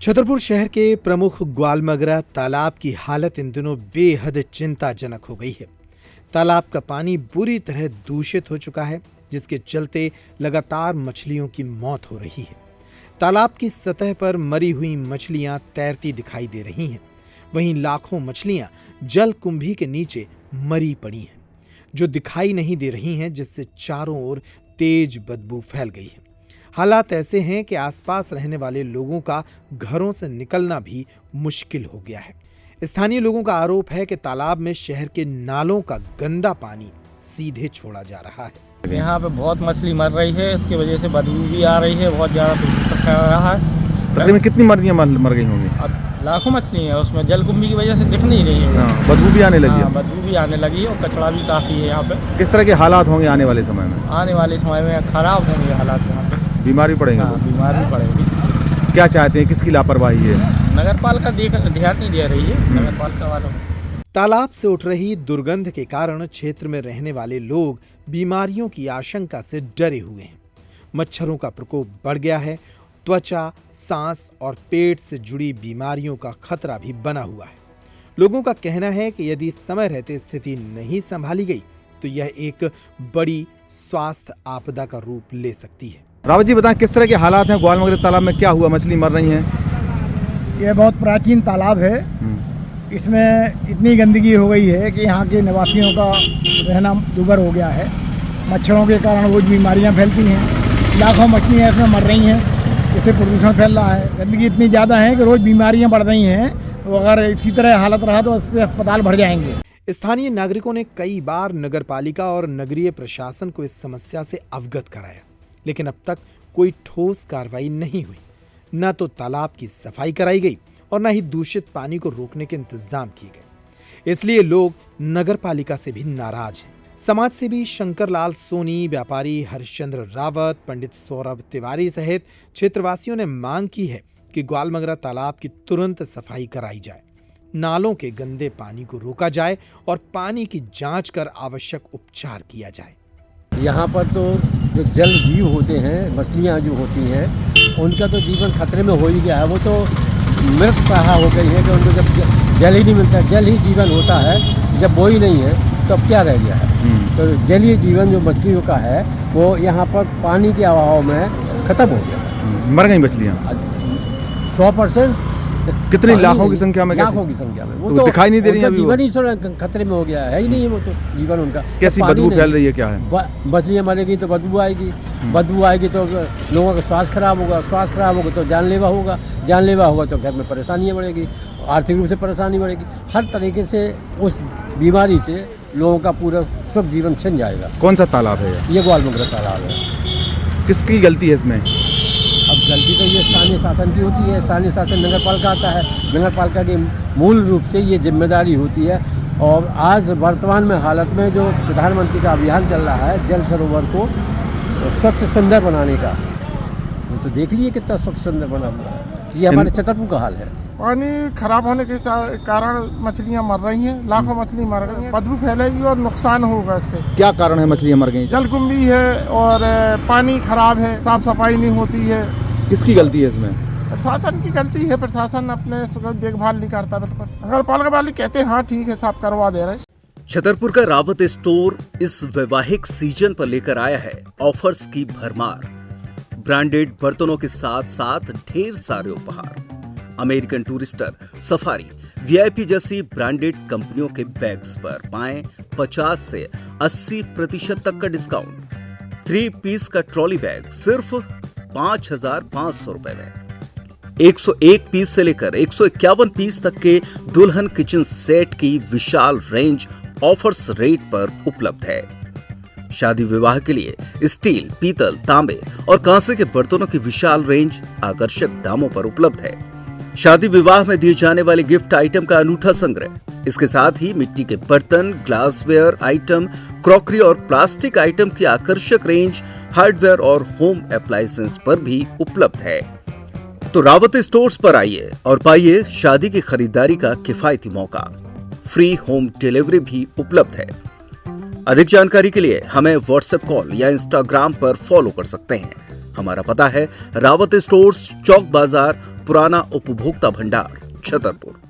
छतरपुर शहर के प्रमुख ग्वालमगरा तालाब की हालत इन दिनों बेहद चिंताजनक हो गई है। तालाब का पानी बुरी तरह दूषित हो चुका है, जिसके चलते लगातार मछलियों की मौत हो रही है। तालाब की सतह पर मरी हुई मछलियां तैरती दिखाई दे रही हैं। वहीं लाखों मछलियां जल कुंभी के नीचे मरी पड़ी हैं, जो दिखाई नहीं दे रही हैं, जिससे चारों ओर तेज बदबू फैल गई है। हालात ऐसे हैं कि आसपास रहने वाले लोगों का घरों से निकलना भी मुश्किल हो गया है। स्थानीय लोगों का आरोप है कि तालाब में शहर के नालों का गंदा पानी सीधे छोड़ा जा रहा है। यहाँ पे बहुत मछली मर रही है, इसकी वजह से बदबू भी आ रही है, बहुत ज़्यादा दूषित फैल रहा है। तकरीबन कितनी मछलियाँ मर गई होंगी? अब लाखों मछली है, उसमें जलकुंभी की वजह से दिख नहीं रही है। बदबू भी आने लगी है। बदबू भी आने लगी है और कचरा भी काफ़ी है यहाँ पे। किस तरह के हालात होंगे आने वाले समय में? आने वाले समय में खराब होंगे हालात यहाँ पे। बीमार भी पड़ेंगे? बीमार भी पड़ेंगे। क्या चाहते हैं, किसकी लापरवाही है? नगर पालिका ध्यान नहीं दे रही है, नगर पालिका वालों। तालाब से उठ रही दुर्गंध के कारण क्षेत्र में रहने वाले लोग बीमारियों की आशंका से डरे हुए हैं। मच्छरों का प्रकोप बढ़ गया है। त्वचा, सांस और पेट से जुड़ी बीमारियों का खतरा भी बना हुआ है। लोगों का कहना है कि यदि समय रहते स्थिति नहीं संभाली गई तो यह एक बड़ी स्वास्थ्य आपदा का रूप ले सकती है। रावत जी बताएं, किस तरह के हालात हैं ग्वालमगरा तालाब में? क्या हुआ, मछली मर रही हैं? यह बहुत प्राचीन तालाब है। इसमें इतनी गंदगी हो गई है कि यहाँ के निवासियों का रहना दुभर हो गया है। मच्छरों के कारण रोज बीमारियाँ फैलती हैं। लाखों मछलियाँ इसमें मर रही हैं। इससे प्रदूषण फैल रहा है। गंदगी इतनी ज़्यादा है कि रोज बीमारियाँ बढ़ रही हैं। तो अगर इसी तरह हालत रहा तो इससे अस्पताल भर जाएंगे। स्थानीय नागरिकों ने कई बार नगर पालिका और नगरीय प्रशासन को इस समस्या से अवगत कराया, लेकिन अब तक कोई ठोस कार्रवाई नहीं हुई। न तो तालाब की सफाई कराई गई और न ही दूषित पानी को रोकने के इंतजाम किए गए। इसलिए लोग नगर पालिका से भी नाराज हैं। समाज सेवी शंकरलाल सोनी, व्यापारी हरिश्चंद्र रावत, पंडित सौरभ तिवारी सहित क्षेत्रवासियों ने मांग की है कि ग्वालमगरा तालाब की तुरंत सफाई कराई जाए, नालों के गंदे पानी को रोका जाए और पानी की जांच कर आवश्यक उपचार किया जाए। यहाँ पर तो जो जल जीव होते हैं, मछलियाँ जो होती हैं, उनका तो जीवन खतरे में हो ही गया है। वो तो मृत प्राह हो गई है कि उनको जब जल ही नहीं मिलता, जल ही जीवन होता है। जब वो ही नहीं है तो अब क्या रह गया है? तो जलीय जीवन जो मछलियों का है वो यहाँ पर पानी के अभाव में खत्म हो गया। मर गई मछलियाँ 100%। कितनी लाखों की संख्या में? लाखों की संख्या में। वो तो दिखाई नहीं दे रही है। जीवन ही खतरे में हो गया है ही नहीं है वो तो जीवन उनका। कैसी बदबू फैल रही है? क्या है? मछलियाँ मरेगी तो बदबू आएगी, बदबू आएगी तो लोगों का स्वास्थ्य खराब होगा, स्वास्थ्य खराब होगा तो जानलेवा होगा, जानलेवा होगा तो घर में परेशानियाँ बढ़ेगी, आर्थिक रूप से परेशानी बढ़ेगी। हर तरीके से उस बीमारी से लोगों का पूरा सुख जीवन छिन जाएगा। कौन सा तालाब है ये ग्वालमगरा तालाब है। किसकी गलती है इसमें? अब गलती तो ये स्थानीय शासन की होती है। स्थानीय शासन नगर पालिका आता है, नगर पालिका की मूल रूप से ये जिम्मेदारी होती है। और आज वर्तमान में हालत में जो प्रधानमंत्री का अभियान चल रहा है जल सरोवर को स्वच्छ सुंदर बनाने का, वो तो देख लीजिए कितना स्वच्छ सुंदर बना हुआ है। ये हमारे छतरपुर का हाल है। पानी खराब होने के कारण मछलियाँ मर रही हैं। लाखों मछली मर गई हैं। बदबू फैलेगी और नुकसान होगा इससे। क्या कारण है मछलियाँ मर गई? जलकुंभी है और पानी खराब है, साफ सफाई नहीं होती है। किसकी गलती है इसमें? प्रशासन की गलती है। प्रशासन अपने देखभाल नहीं करता। बिल्कुल अगर पालिका वाले कहते हैं हाँ ठीक है साफ करवा दे रहे हैं। छतरपुर का रावत स्टोर इस वैवाहिक सीजन पर लेकर आया है ऑफर्स की भरमार। ब्रांडेड बर्तनों के साथ साथ ढेर सारे उपहार। अमेरिकन टूरिस्टर, सफारी, वीआईपी जैसी ब्रांडेड कंपनियों के बैग्स पर पाएं 50 से 80% तक का डिस्काउंट। 3 पीस का ट्रॉली बैग सिर्फ 5,500 रुपए में। 101 पीस से लेकर 151 पीस तक के दुल्हन किचन सेट की विशाल रेंज ऑफर्स रेट पर उपलब्ध है। शादी विवाह के लिए स्टील, पीतल, तांबे और कांसे के बर्तनों की विशाल रेंज आकर्षक दामों पर उपलब्ध है। शादी विवाह में दिए जाने वाले गिफ्ट आइटम का अनूठा संग्रह। इसके साथ ही मिट्टी के बर्तन, ग्लासवेयर आइटम, क्रॉकरी और प्लास्टिक आइटम की आकर्षक रेंज हार्डवेयर और होम अप्लायंसेस पर भी उपलब्ध है। तो रावत स्टोर्स पर आइए और पाइए शादी की खरीदारी का किफायती मौका। फ्री होम डिलीवरी भी उपलब्ध है। अधिक जानकारी के लिए हमें व्हाट्सएप कॉल या इंस्टाग्राम पर फॉलो कर सकते हैं। हमारा पता है रावत स्टोर्स, चौक बाजार, पुराना उपभोक्ता भंडार, छतरपुर।